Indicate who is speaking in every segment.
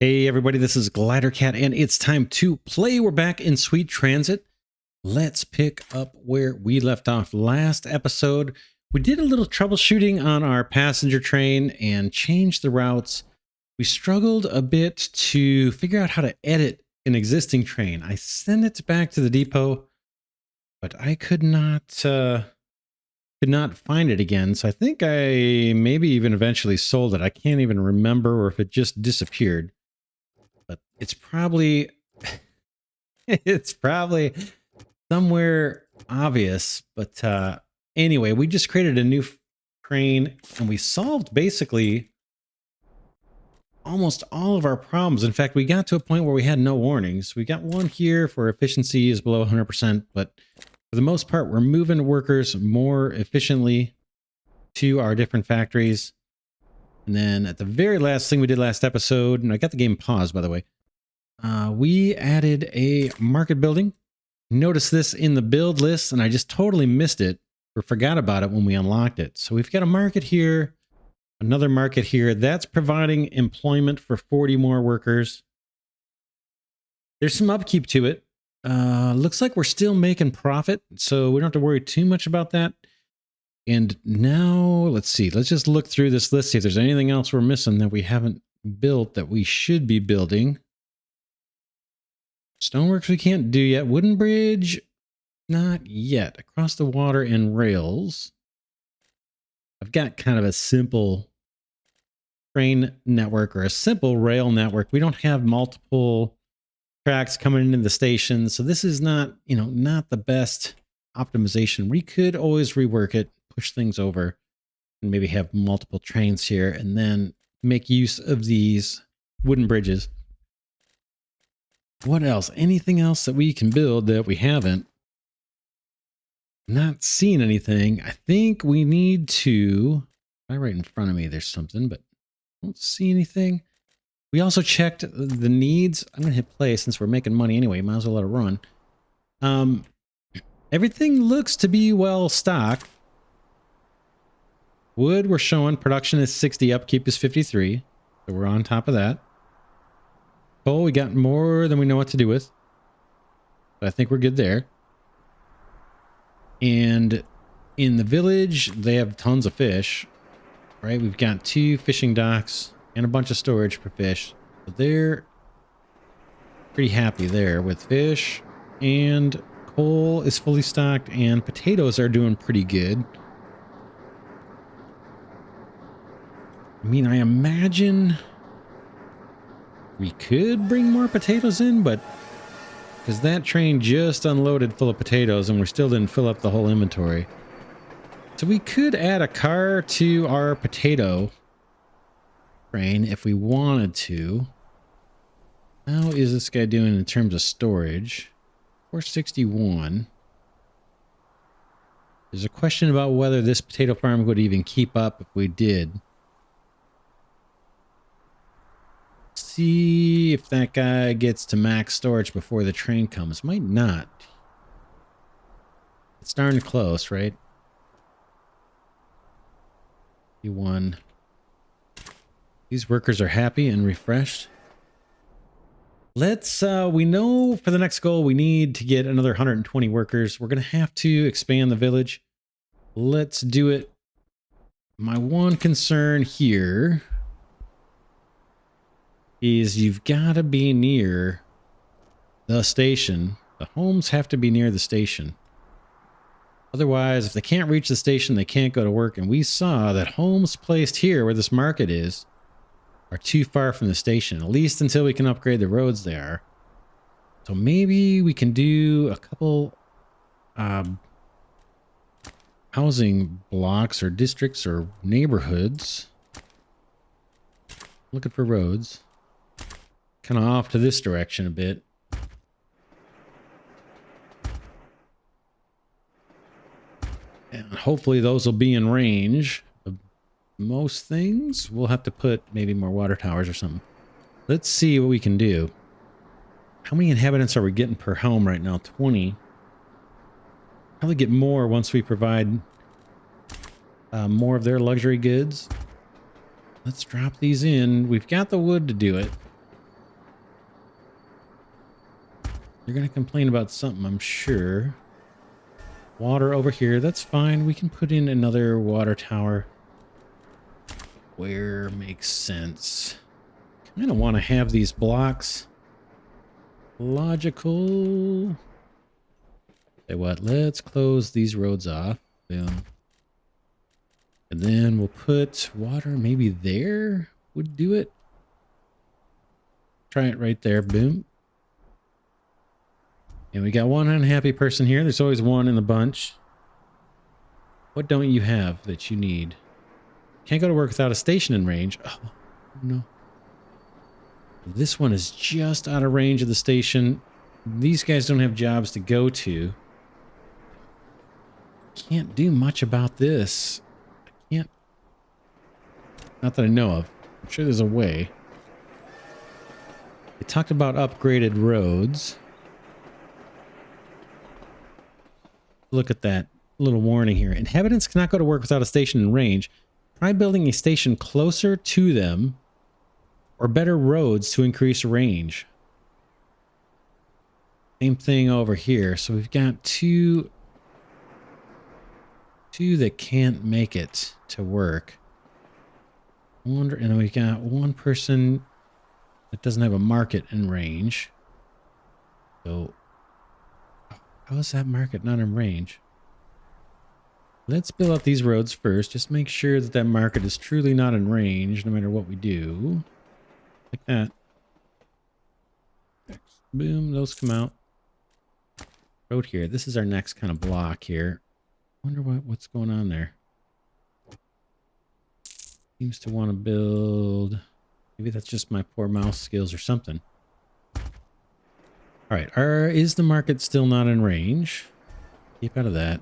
Speaker 1: Hey everybody, this is Glidercat and it's time to play. We're back in Sweet Transit. Let's pick up where we left off last episode. We did a little troubleshooting on our passenger train and changed the routes. We struggled a bit to figure out how to edit an existing train. I sent it back to the depot, but I could not find it again. So I think I maybe even eventually sold it. I can't even remember or if it just disappeared. But it's probably somewhere obvious. But anyway, we just created a new train and we solved basically almost all of our problems. In fact, we got to a point where we had no warnings. We got one here for efficiency is below 100%, but for the most part, we're moving workers more efficiently to our different factories. And then at the very last thing we did last episode, and I got the game paused, by the way, we added a market building. Notice this in the build list, and I just totally missed it or forgot about it when we unlocked it. So we've got a market here, another market here. That's providing employment for 40 more workers. There's some upkeep to it. Looks like we're still making profit, so we don't have to worry too much about that. And now, let's see. Let's just look through this list, see if there's anything else we're missing that we haven't built that we should be building. Stoneworks we can't do yet. Wooden bridge, not yet. Across the water and rails. I've got kind of a simple train network or a simple rail network. We don't have multiple tracks coming into the station, so this is not, not the best optimization. We could always rework it, push things over, and maybe have multiple trains here, and then make use of these wooden bridges. What else? Anything else that we can build that we haven't? Not seeing anything. I think we need to... Right in front of me, there's something, but I don't see anything. We also checked the needs. I'm going to hit play since we're making money anyway. Might as well let it run. Everything looks to be well stocked. Wood, we're showing production is 60, upkeep is 53. So we're on top of that. Coal, we got more than we know what to do with. But I think we're good there. And in the village, they have tons of fish. Right? We've got 2 fishing docks and a bunch of storage for fish. So they're pretty happy there with fish. And coal is fully stocked and potatoes are doing pretty good. I mean, I imagine we could bring more potatoes in, but because that train just unloaded full of potatoes and we still didn't fill up the whole inventory. So we could add a car to our potato train if we wanted to. How is this guy doing in terms of storage? 461. There's a question about whether this potato farm would even keep up if we did. See if that guy gets to max storage before the train comes. Might not. It's darn close, right? One. These workers are happy and refreshed. Let's, we know for the next goal we need to get another 120 workers. We're going to have to expand the village. Let's do it. My one concern here is you've got to be near the station. The homes have to be near the station. Otherwise, if they can't reach the station, they can't go to work. And we saw that homes placed here where this market is are too far from the station, at least until we can upgrade the roads there. So maybe we can do a couple housing blocks or districts or neighborhoods. Looking for roads. Kind of off to this direction a bit. And hopefully those will be in range of most things. We'll have to put maybe more water towers or something. Let's see what we can do. How many inhabitants are we getting per home right now? 20. Probably get more once we provide more of their luxury goods. Let's drop these in. We've got the wood to do it. They're going to complain about something, I'm sure. Water over here. That's fine. We can put in another water tower where makes sense. I don't want to have these blocks logical. Say what? Let's close these roads off. Boom. And then we'll put water maybe there would do it. Try it right there. Boom. And we got one unhappy person here. There's always one in the bunch. What don't you have that you need? Can't go to work without a station in range. Oh, no. This one is just out of range of the station. These guys don't have jobs to go to. Can't do much about this. I can't. Not that I know of. I'm sure there's a way. They talked about upgraded roads. Look at that little warning here. Inhabitants cannot go to work without a station in range. Try building a station closer to them or better roads to increase range. Same thing over here. So we've got two that can't make it to work. And then we've got one person that doesn't have a market in range. So how is that market not in range? Let's build out these roads first. Just make sure that that market is truly not in range, no matter what we do. Like that. Boom, those come out. Road here. This is our next kind of block here. Wonder what's going on there. Seems to want to build. Maybe that's just my poor mouse skills or something. All right, is the market still not in range? Keep out of that.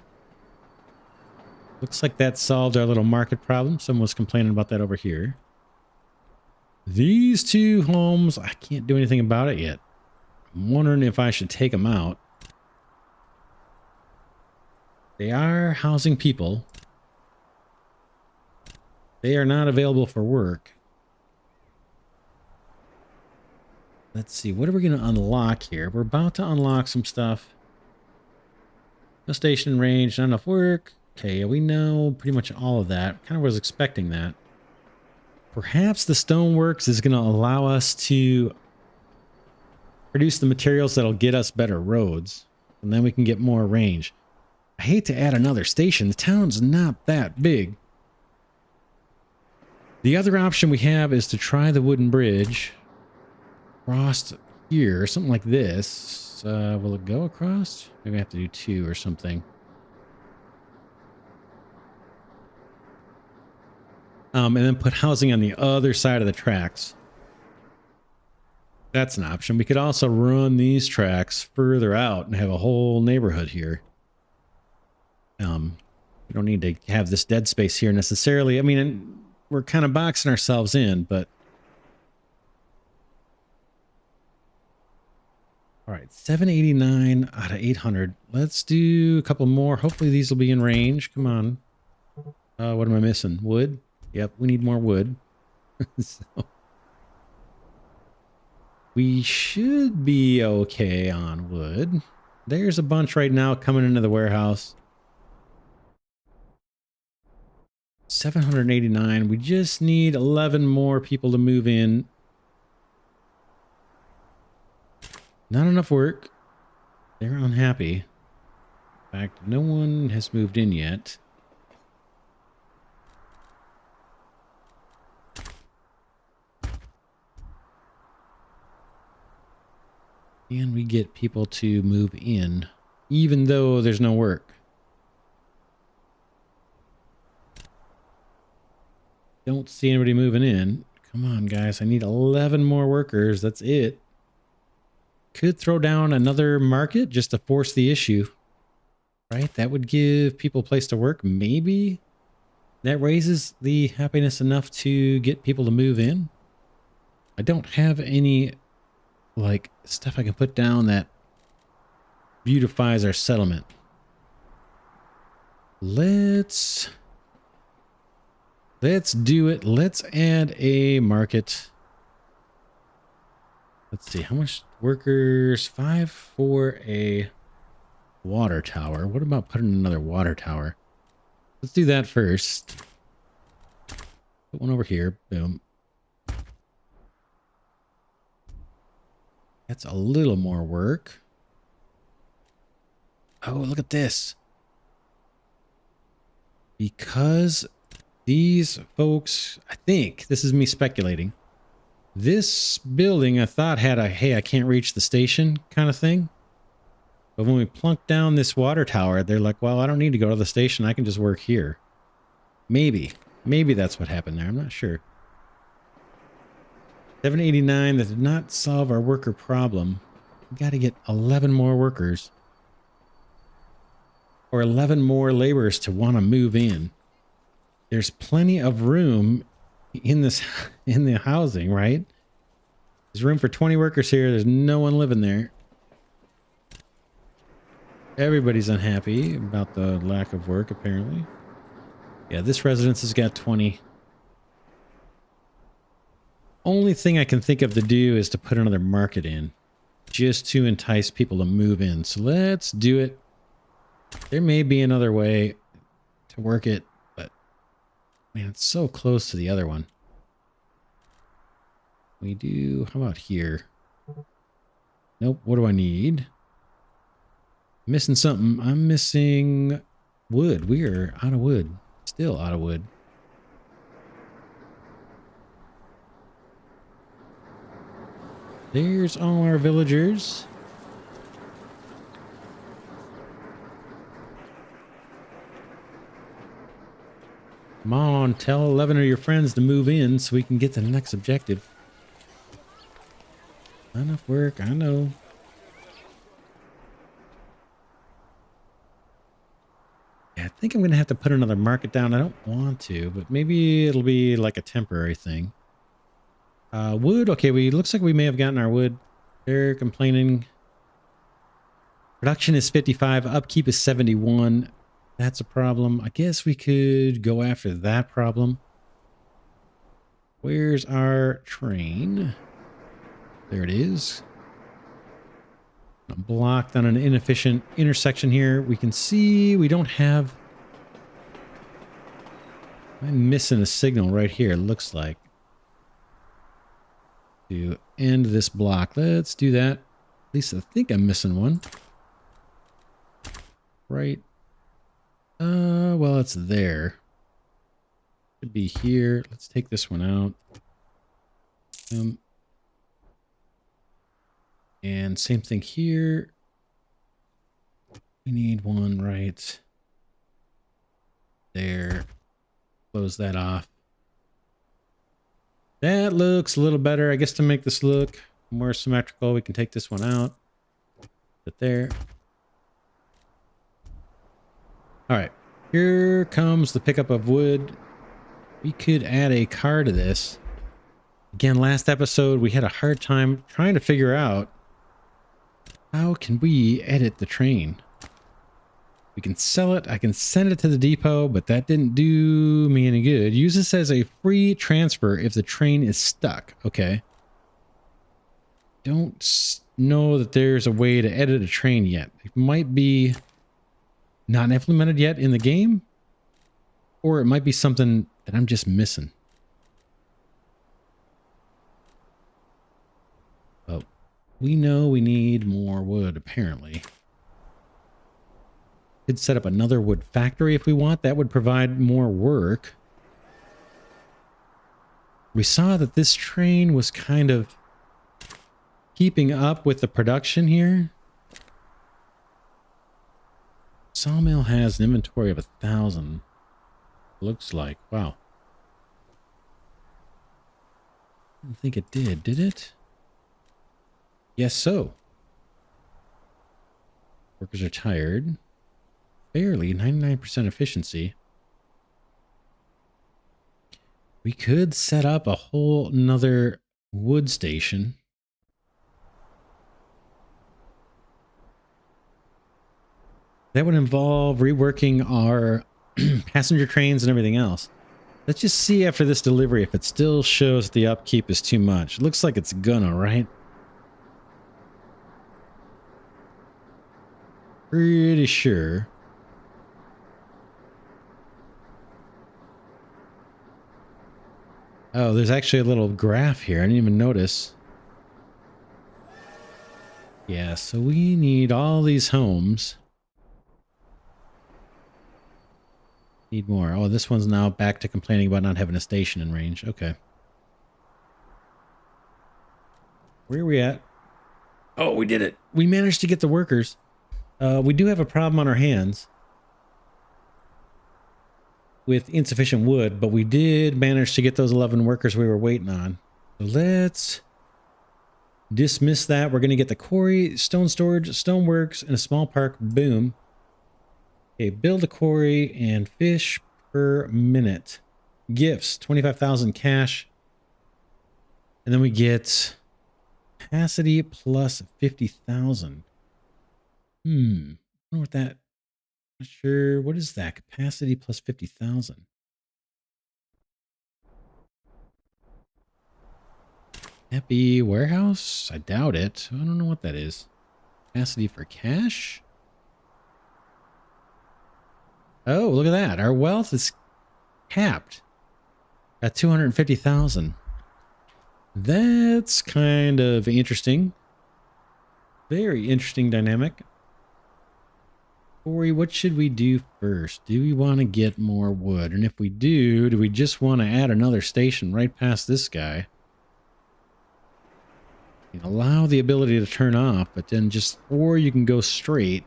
Speaker 1: Looks like that solved our little market problem. Someone was complaining about that over here. These two homes, I can't do anything about it yet. I'm wondering if I should take them out. They are housing people. They are not available for work. Let's see, what are we going to unlock here? We're about to unlock some stuff. No station range, not enough work. Okay, we know pretty much all of that. Kind of was expecting that. Perhaps the stoneworks is going to allow us to produce the materials that'll get us better roads. And then we can get more range. I hate to add another station. The town's not that big. The other option we have is to try the wooden bridge. Across here, something like this. Will it go across? Maybe I have to do two or something. And then put housing on the other side of the tracks. That's an option. We could also run these tracks further out and have a whole neighborhood here. We don't need to have this dead space here necessarily. I mean, we're kind of boxing ourselves in, but... All right, 789 out of 800. Let's do a couple more. Hopefully these will be in range. Come on. What am I missing? Wood? Yep, we need more wood. So we should be okay on wood. There's a bunch right now coming into the warehouse. 789. We just need 11 more people to move in. Not enough work. They're unhappy. In fact, no one has moved in yet. Can we get people to move in, even though there's no work? Don't see anybody moving in. Come on, guys. I need 11 more workers. That's it. Could throw down another market just to force the issue. Right? That would give people a place to work. Maybe that raises the happiness enough to get people to move in. I don't have any, like, stuff I can put down that beautifies our settlement. Let's do it. Let's add a market. Let's see, how much workers? 5 for a water tower. What about putting another water tower? Let's do that first. Put one over here. Boom. That's a little more work. Oh, look at this. Because these folks, I think, this is me speculating. This building I thought had a, hey, I can't reach the station kind of thing. But when we plunked down this water tower, they're like, well, I don't need to go to the station. I can just work here. Maybe. Maybe that's what happened there. I'm not sure. 789, that did not solve our worker problem. We got to get 11 more workers. Or 11 more laborers to want to move in. There's plenty of room in this, in the housing, right? There's room for 20 workers here. There's no one living there. Everybody's unhappy about the lack of work, apparently. Yeah, this residence has got 20. Only thing I can think of to do is to put another market in. Just to entice people to move in. So let's do it. There may be another way to work it, but man, it's so close to the other one. We do, how about here? Nope, what do I need? Missing something. I'm missing wood. We are out of wood. Still out of wood. There's all our villagers. Come on, tell 11 of your friends to move in so we can get to the next objective. Not enough work, I know. Yeah, I think I'm going to have to put another market down. I don't want to, but maybe it'll be like a temporary thing. Wood, okay, looks like we may have gotten our wood. They're complaining. Production is 55, upkeep is 71. That's a problem. I guess we could go after that problem. Where's our train? There it is. Blocked on an inefficient intersection here. We can see we don't have... I'm missing a signal right here, it looks like. To end this block. Let's do that. At least I think I'm missing one. Right. Well, it's there. Should be here. Let's take this one out. And same thing here. We need one right there. Close that off. That looks a little better. I guess to make this look more symmetrical, we can take this one out. Put there. All right. Here comes the pickup of wood. We could add a car to this. Again, last episode, we had a hard time trying to figure out how can we edit the train. We can sell it. I can send it to the depot, but that didn't do me any good. Use this as a free transfer if the train is stuck. Okay. Don't know that there's a way to edit a train yet. It might be not implemented yet in the game, or it might be something that I'm just missing. Oh, we know we need more wood, apparently. Could set up another wood factory if we want. That would provide more work. We saw that this train was kind of keeping up with the production here. Sawmill has an inventory of 1,000. Looks like. Wow. I don't think it did it? Yes, so. Workers are tired. Barely 99% efficiency. We could set up a whole nother wood station. That would involve reworking our passenger trains and everything else. Let's just see after this delivery if it still shows the upkeep is too much. It looks like it's gonna, right? Pretty sure. Oh, there's actually a little graph here. I didn't even notice. Yeah, so we need all these homes. Need more. Oh, this one's now back to complaining about not having a station in range. Okay. Where are we at? Oh, we did it. We managed to get the workers. We do have a problem on our hands with insufficient wood, but we did manage to get those 11 workers we were waiting on. So let's dismiss that. We're going to get the quarry, stone storage, stoneworks, and a small park. Boom. Okay, build a quarry and fish per minute. Gifts, 25,000 cash. And then we get capacity plus 50,000. I wonder what that... Not sure. What is that? Capacity plus 50,000. Happy warehouse? I doubt it. I don't know what that is. Capacity for cash? Oh, look at that. Our wealth is capped at 250,000. That's kind of interesting. Very interesting dynamic. Corey, what should we do first? Do we want to get more wood? And if we do we just want to add another station right past this guy? You allow the ability to turn off, but then just... Or you can go straight.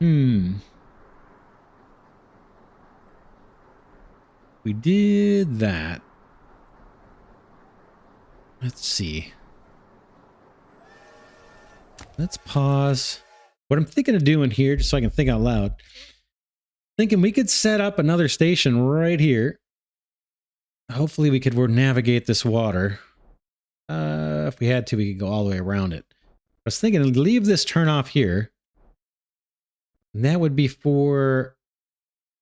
Speaker 1: We did that. Let's see. Let's pause. What I'm thinking of doing here, just so I can think out loud, thinking we could set up another station right here. Hopefully we could navigate this water. If we had to, we could go all the way around it. I was thinking to leave this turn off here. And that would be for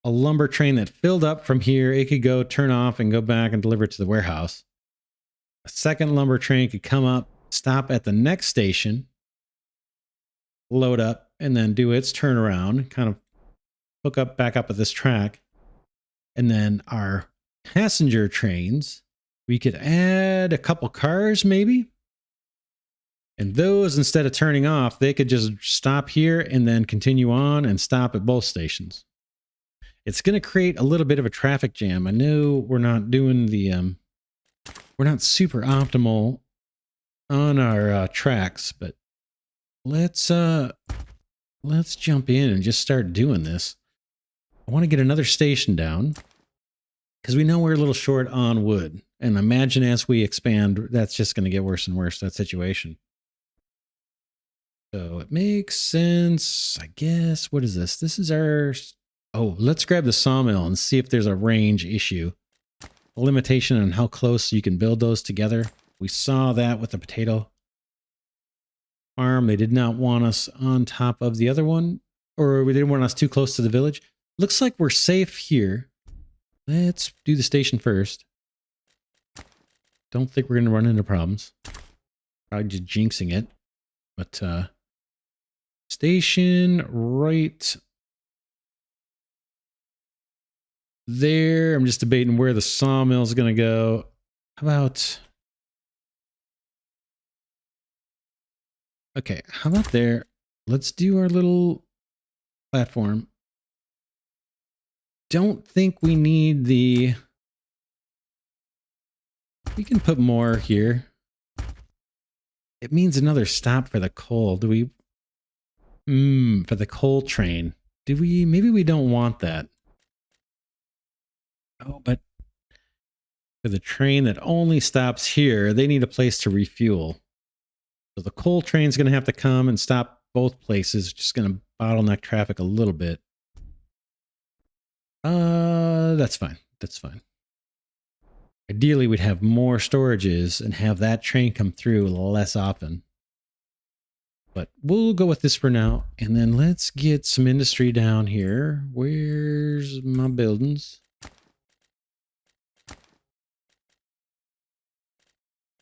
Speaker 1: a lumber train that filled up from here. It could go turn off and go back and deliver it to the warehouse. A second lumber train could come up, stop at the next station, load up, and then do its turnaround, kind of hook up back up at this track. And then our passenger trains, we could add a couple cars maybe. And those, instead of turning off, they could just stop here and then continue on and stop at both stations. It's going to create a little bit of a traffic jam. I know we're not doing the, we're not super optimal on our tracks, but let's jump in and just start doing this. I want to get another station down because we know we're a little short on wood. And imagine as we expand, that's just going to get worse and worse, that situation. So it makes sense, I guess. What is this? This is our... Oh, let's grab the sawmill and see if there's a range issue. A limitation on how close you can build those together. We saw that with the potato farm. They did not want us on top of the other one, or they didn't want us too close to the village. Looks like we're safe here. Let's do the station first. Don't think we're going to run into problems. Probably just jinxing it. But, station right there. I'm just debating where the sawmill is going to go. How about... Okay, how about there? Let's do our little platform. Don't think we need the... We can put more here. It means another stop for the coal. Do we... for the coal train. Do we... Maybe we don't want that. Oh, but for the train that only stops here, they need a place to refuel. So the coal train's going to have to come and stop both places. Just going to bottleneck traffic a little bit. That's fine. That's fine. Ideally, we'd have more storages and have that train come through less often. But we'll go with this for now. And then let's get some industry down here. Where's my buildings?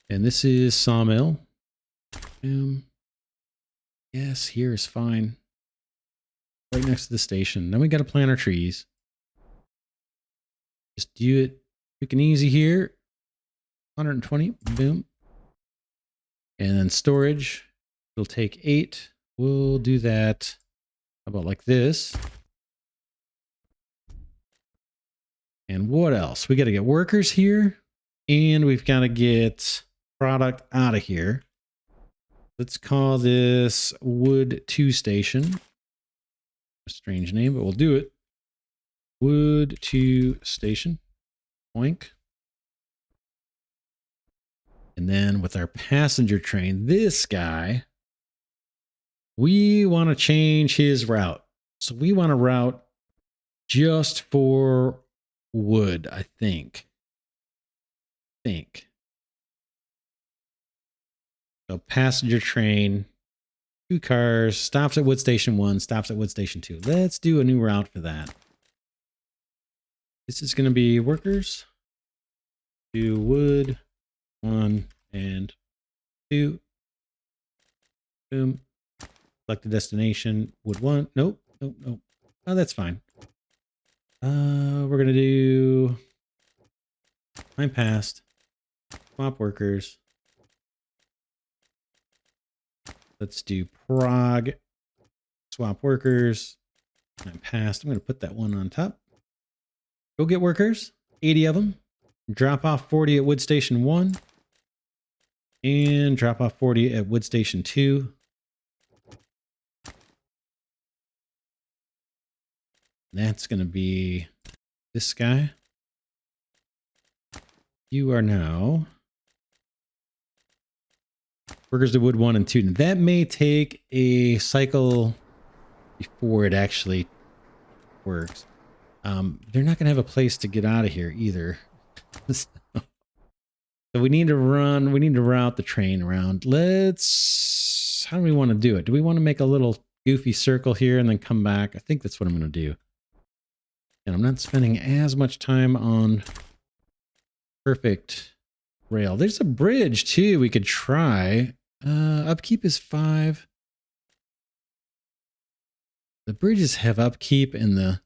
Speaker 1: And this is sawmill. Yes, here is fine. Right next to the station. Then we got to plant our trees. Just do it quick and easy here. 120. Boom. And then storage. It'll take 8. We'll do that. How about like this? And what else? We got to get workers here. And we've got to get product out of here. Let's call this Wood 2 Station. A strange name, but we'll do it. Wood 2 Station. Oink. And then with our passenger train, this guy, we want to change his route. So we want to route just for wood, I think. So passenger train, 2 cars, stops at Wood Station 1, stops at Wood Station 2. Let's do a new route for that. This is going to be workers to Wood 1 and 2. Boom. Select the destination. Wood 1. Nope. Oh, that's fine. We're going to do time passed. Swap workers. Let's do Prague. Swap workers. Time passed. I'm going to put that one on top. Go get workers. 80 of them. Drop off 40 at Wood Station 1. And drop off 40 at Wood Station 2. That's going to be this guy. You are now workers to Wood 1 and 2. That may take a cycle before it actually works. They're not going to have a place to get out of here either. So we need to route the train around. How do we want to do it? Do we want to make a little goofy circle here and then come back? I think that's what I'm going to do. And I'm not spending as much time on perfect rail. There's a bridge too we could try. Upkeep is 5. The bridges have upkeep and the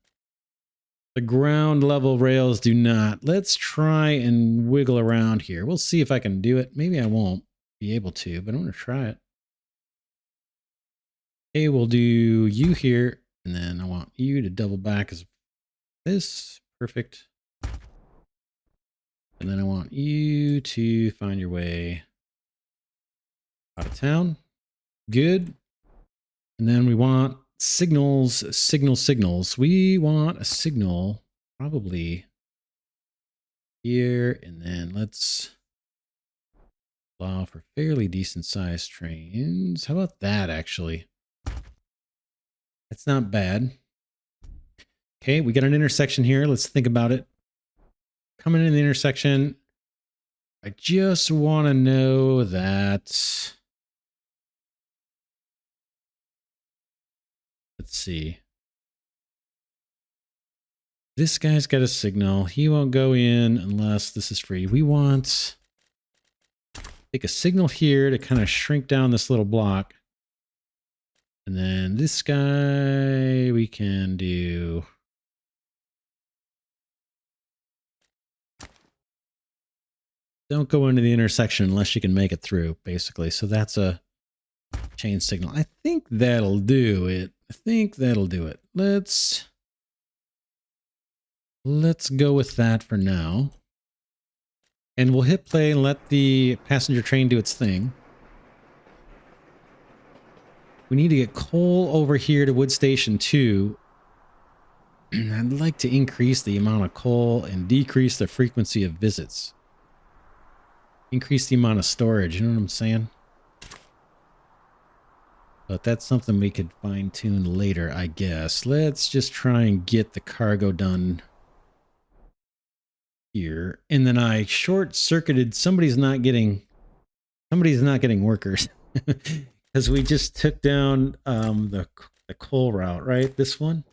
Speaker 1: ground level rails do not. Let's try and wiggle around here. We'll see if I can do it. Maybe I won't be able to, but I'm going to try it. Okay, we'll do you here, and then I want you to double back as this. Perfect. And then I want you to find your way out of town. Good. And then we want signals. We want a signal probably here, and then let's allow for fairly decent sized trains. How about that, actually? That's not bad. Okay, we got an intersection here. Let's think about it. Coming in the intersection, I just want to know that. Let's see. This guy's got a signal. He won't go in unless this is free. We want take a signal here to kind of shrink down this little block. And then this guy we can do. Don't go into the intersection unless you can make it through, basically. So that's a chain signal. I think that'll do it. Let's go with that for now. And we'll hit play and let the passenger train do its thing. We need to get coal over here to Wood Station 2. I'd like to increase the amount of coal and decrease the frequency of visits. Increase the amount of storage, you know what I'm saying? But that's something we could fine-tune later, I guess. Let's just try and get the cargo done here. And then I short-circuited. Somebody's not getting workers. Because we just took down the coal route, right? This one.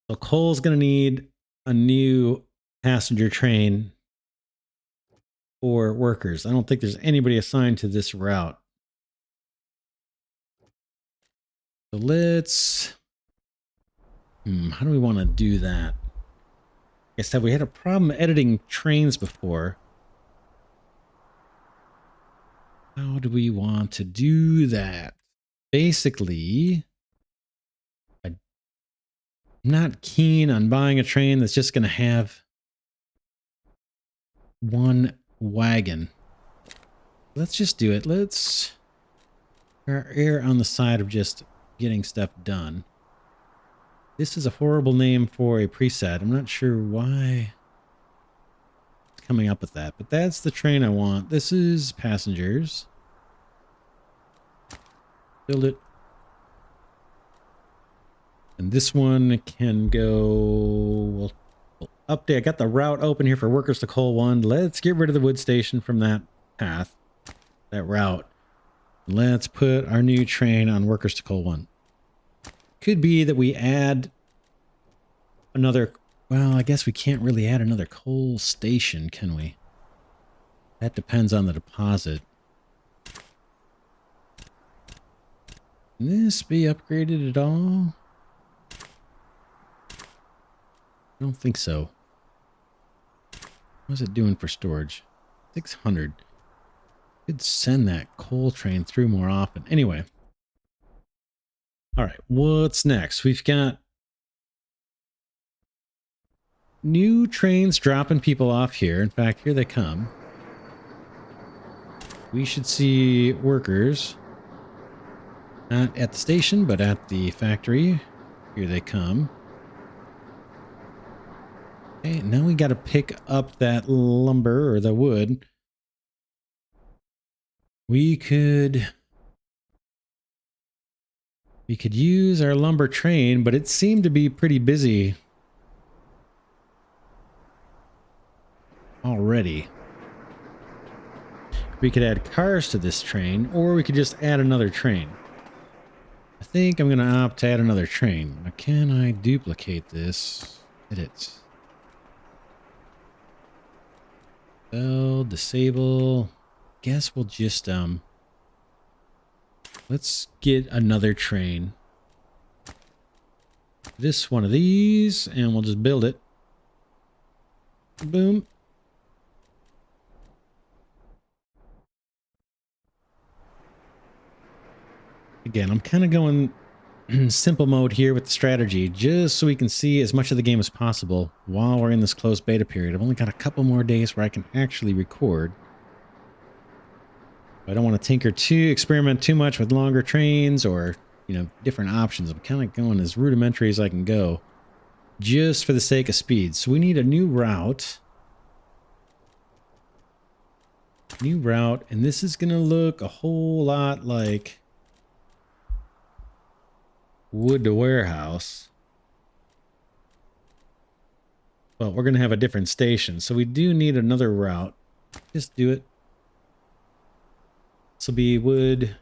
Speaker 1: So coal's going to need a new passenger train for workers. I don't think there's anybody assigned to this route. So let's... how do we want to do that? I said we had a problem editing trains before. How do we want to do that? Basically, I'm not keen on buying a train that's just going to have one wagon. Let's just do it. Let's err on the side of just getting stuff done. This is a horrible name for a preset. I'm not sure why it's coming up with that, but that's the train I want. This is passengers. Build it. And this one can go... We'll update. I got the route open here for workers to coal 1. Let's get rid of the wood station from that path, that route. Let's put our new train on workers to coal 1. Could be that we add another... Well, I guess we can't really add another coal station, can we? That depends on the deposit. Can this be upgraded at all? I don't think so. What's it doing for storage? 600. Could send that coal train through more often. Anyway. All right, what's next? We've got new trains dropping people off here. In fact, here they come. We should see workers. Not at the station, but at the factory. Here they come. Okay, now we got to pick up that lumber or the wood. We could use our lumber train, but it seemed to be pretty busy already. We could add cars to this train, or we could just add another train. I think I'm going to opt to add another train. Now, can I duplicate this? Edit. Well, disable. Guess we'll just let's get another train. This one of these, and we'll just build it. Boom. Again, I'm kind of going simple mode here with the strategy, just so we can see as much of the game as possible while we're in this closed beta period. I've only got a couple more days where I can actually record. I don't want to experiment too much with longer trains or, you know, different options. I'm kind of going as rudimentary as I can go, just for the sake of speed. So we need a new route. New route, and this is going to look a whole lot like wood to warehouse. But we're going to have a different station, so we do need another route. Just do it. This will be wood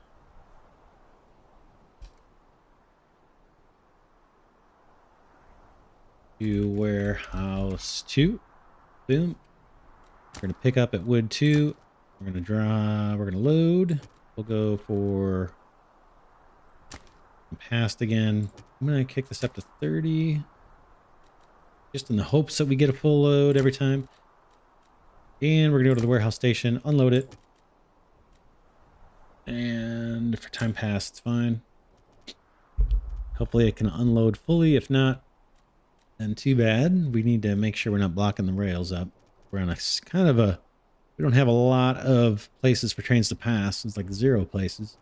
Speaker 1: to warehouse 2. Boom. We're going to pick up at wood 2. We're going to we're going to load. We'll go for past again. I'm going to kick this up to 30. Just in the hopes that we get a full load every time. And we're going to go to the warehouse station, unload it. And for time pass, it's fine. Hopefully it can unload fully. If not, then too bad. We need to make sure we're not blocking the rails up. We're on a kind of a... We don't have a lot of places for trains to pass. It's like 0 places.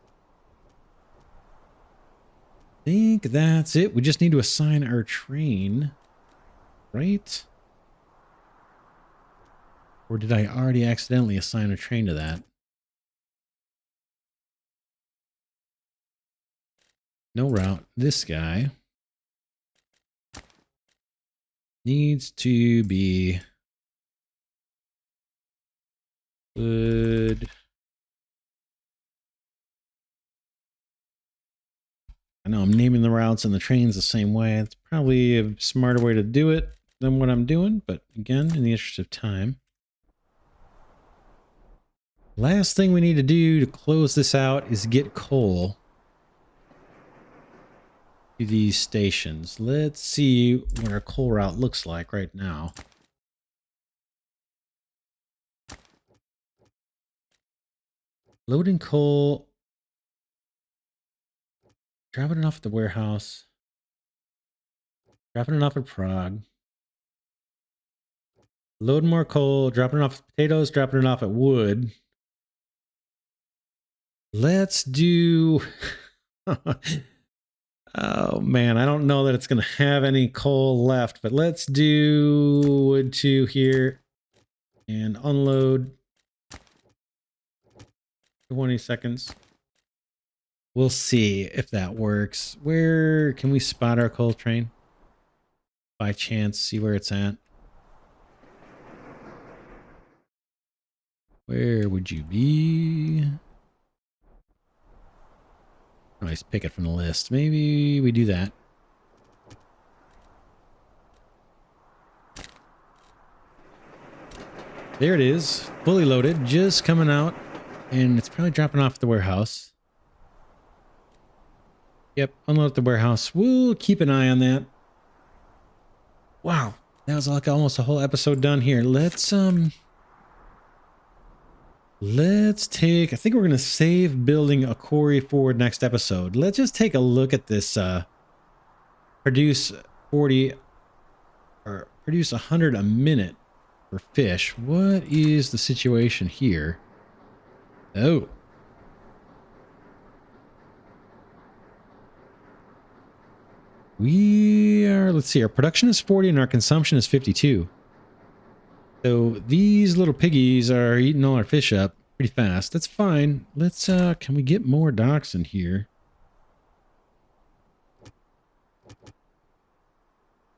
Speaker 1: I think that's it. We just need to assign our train. Right? Or did I already accidentally assign a train to that? No route. This guy needs to be wood. I know I'm naming the routes and the trains the same way. It's probably a smarter way to do it than what I'm doing, but again, in the interest of time. Last thing we need to do to close this out is get coal. to these stations. Let's see what our coal route looks like right now. Loading coal. Dropping it off at the warehouse. Dropping it off at Prague. Loading more coal. Dropping it off at potatoes. Dropping it off at wood. Let's do... Oh man, I don't know that it's going to have any coal left, but let's do wood 2 here and unload 20 seconds. We'll see if that works. Where can we spot our coal train? By chance, see where it's at. Where would you be? Nice, pick it from the list. Maybe we do that. There it is, fully loaded, just coming out, and it's probably dropping off at the warehouse. Yep, unload at the warehouse. We'll keep an eye on that. Wow, that was like almost a whole episode done here. Let's take, I think we're going to save building a quarry for next episode. Let's just take a look at this, produce 40, or produce 100 a minute for fish. What is the situation here? Oh. We are, let's see, our production is 40 and our consumption is 52. So these little piggies are eating all our fish up pretty fast. That's fine. Let's, can we get more docks in here?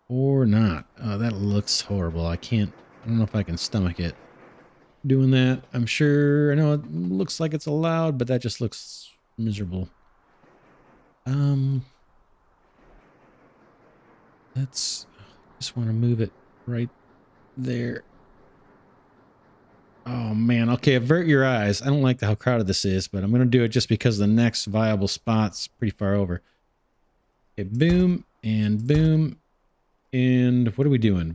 Speaker 1: Or not? Oh, that looks horrible. I don't know if I can stomach it. Doing that, I'm sure, I know it looks like it's allowed, but that just looks miserable. Let's, just want to move it right there. Oh man, okay, avert your eyes. I don't like how crowded this is, but I'm going to do it just because the next viable spot's pretty far over. Okay, boom, and boom, and what are we doing?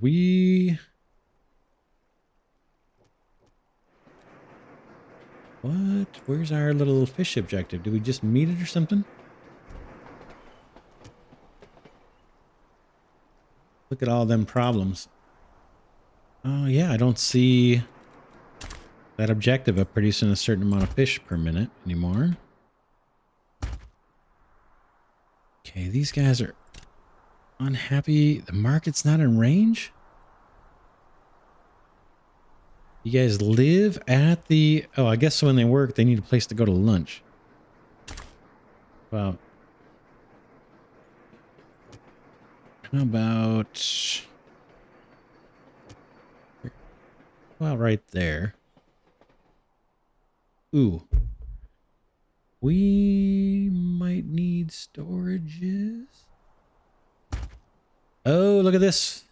Speaker 1: What? Where's our little fish objective? Do we just meet it or something? Look at all them problems. Oh yeah, I don't see that objective of producing a certain amount of fish per minute anymore. Okay, these guys are unhappy. The market's not in range? You guys live at the... Oh, I guess when they work, they need a place to go to lunch. Well, how about... Well, right there. Ooh. We might need storages. Oh, look at this.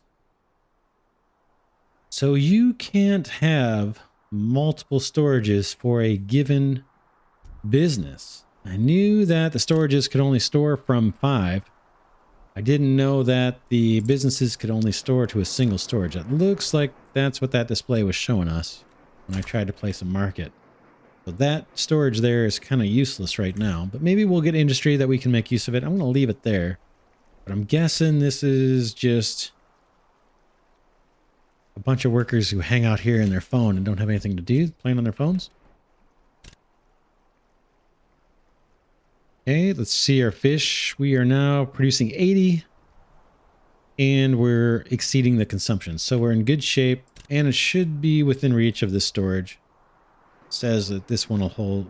Speaker 1: So you can't have multiple storages for a given business. I knew that the storages could only store from 5. I didn't know that the businesses could only store to a single storage. It looks like that's what that display was showing us when I tried to place a market. So that storage there is kind of useless right now, but maybe we'll get industry that we can make use of it. I'm going to leave it there, but I'm guessing this is just a bunch of workers who hang out here in their phone and don't have anything to do, playing on their phones. Okay, let's see our fish. We are now producing 80 and we're exceeding the consumption. So we're in good shape and it should be within reach of this storage. It says that this one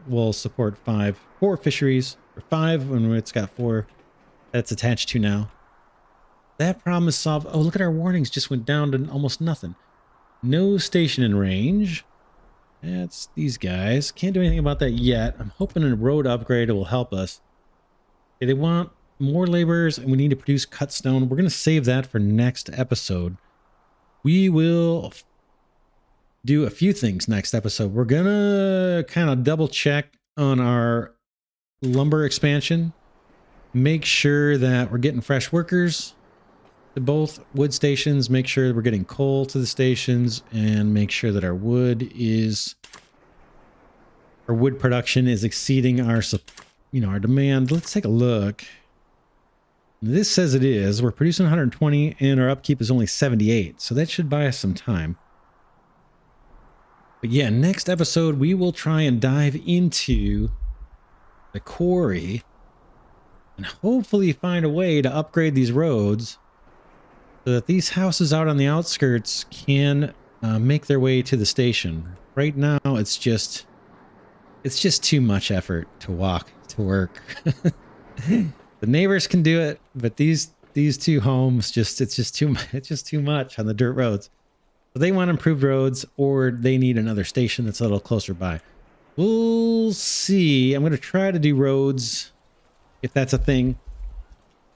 Speaker 1: will support 4 fisheries, or 5 when it's got 4 that's attached to now. That problem is solved. Oh, look at our warnings just went down to almost nothing. No station in range. That's these guys. Can't do anything about that yet. I'm hoping a road upgrade will help us. Okay, they want more laborers and we need to produce cut stone. We're going to save that for next episode. We will do a few things next episode. We're going to kind of double check on our lumber expansion. make sure that we're getting fresh workers to both wood stations, make sure we're getting coal to the stations, and make sure that our wood production is exceeding our, our demand. Let's take a look. This says it is. We're producing 120 and our upkeep is only 78. So that should buy us some time. But yeah, next episode, we will try and dive into the quarry and hopefully find a way to upgrade these roads so that these houses out on the outskirts can make their way to the station. Right now, it's just too much effort to walk to work. The neighbors can do it, but these two homes it's just too much on the dirt roads. So they want improved roads, or they need another station that's a little closer by. We'll see. I'm going to try to do roads if that's a thing.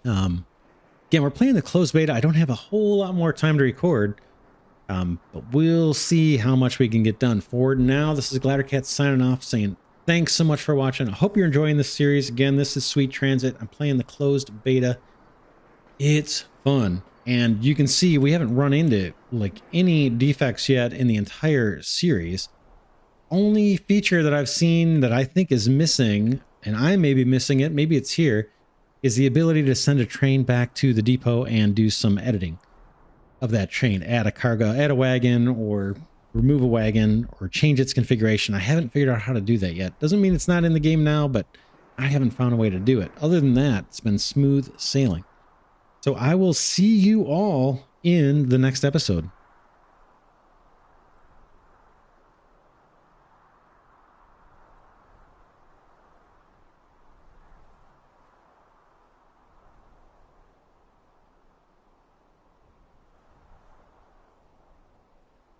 Speaker 1: Again, we're playing the closed beta. I don't have a whole lot more time to record, but we'll see how much we can get done. For now, this is Glidercat signing off, saying thanks so much for watching. I hope you're enjoying this series. Again, this is Sweet Transit. I'm playing the closed beta. It's fun. And you can see we haven't run into like any defects yet in the entire series. Only feature that I've seen that I think is missing, and I may be missing it, maybe it's here, is the ability to send a train back to the depot and do some editing of that train. Add a cargo, add a wagon, or remove a wagon, or change its configuration. I haven't figured out how to do that yet. Doesn't mean it's not in the game now, but I haven't found a way to do it. Other than that, it's been smooth sailing. So I will see you all in the next episode.